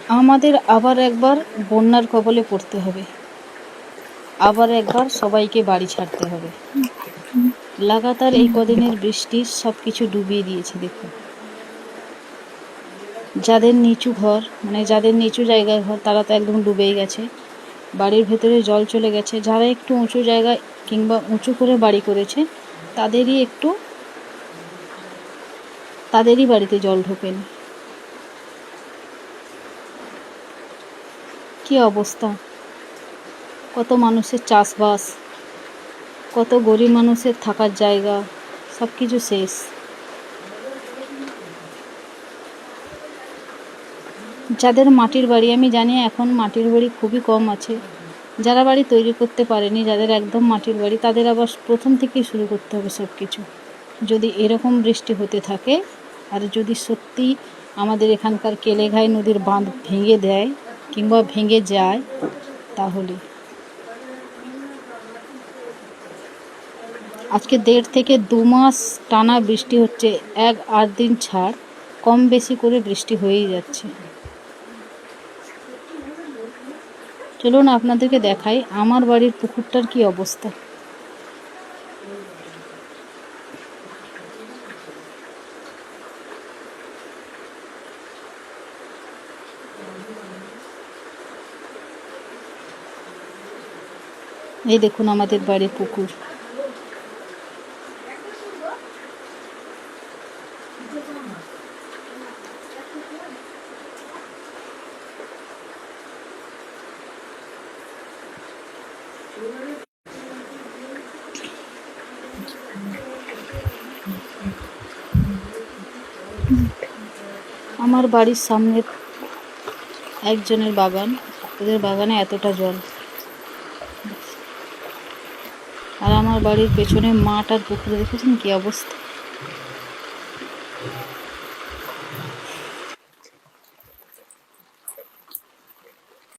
আমাদের আবার একবার বন্যার কবলে পড়তে হবে, আবার একবার সবাইকে বাড়ি ছাড়তে হবে। লাগাতার এই কদিনের বৃষ্টি সব কিছু ডুবিয়ে দিয়েছে। দেখুন, যাদের নিচু ঘর, মানে যাদের নিচু জায়গায় ঘর, তারা তো একদম ডুবেই গেছে, বাড়ির ভেতরে জল চলে গেছে। যারা একটু উঁচু জায়গায় কিংবা উঁচু করে বাড়ি করেছে, তাদেরই বাড়িতে জল ঢোকেনি। কি অবস্থা! কত মানুষের চাষবাস, কত গরিব মানুষের থাকার জায়গা, সব কিছু শেষ। যাদের মাটির বাড়ি, আমি জানি এখন মাটির বাড়ি খুবই কম আছে, যারা বাড়ি তৈরি করতে পারেনি, যাদের একদম মাটির বাড়ি, তাদের আবার প্রথম থেকেই শুরু করতে হবে সব কিছু। যদি এরকম বৃষ্টি হতে থাকে, আর যদি সত্যি আমাদের এখানকার কেলেঘাই নদীর বাঁধ ভেঙে দেয় কিংবা ভেঙে যায়, তাহলে আজকে 1.5 থেকে 2 মাস টানা বৃষ্টি হচ্ছে, 1-8 দিন ছাড় কম বেশি করে বৃষ্টি হয়েই যাচ্ছে। চলুন আপনাদেরকে দেখাই আমার বাড়ির পুকুরটার কি অবস্থা। এই দেখুন আমাদের বাড়ির পুকুর। আমার বাড়ির সামনে একজনের বাগান, ওদের বাগানে এতটা জল, আর আমার বাড়ির পেছনে মাঠ আর পুকুরে দেখেছেন কি অবস্থা।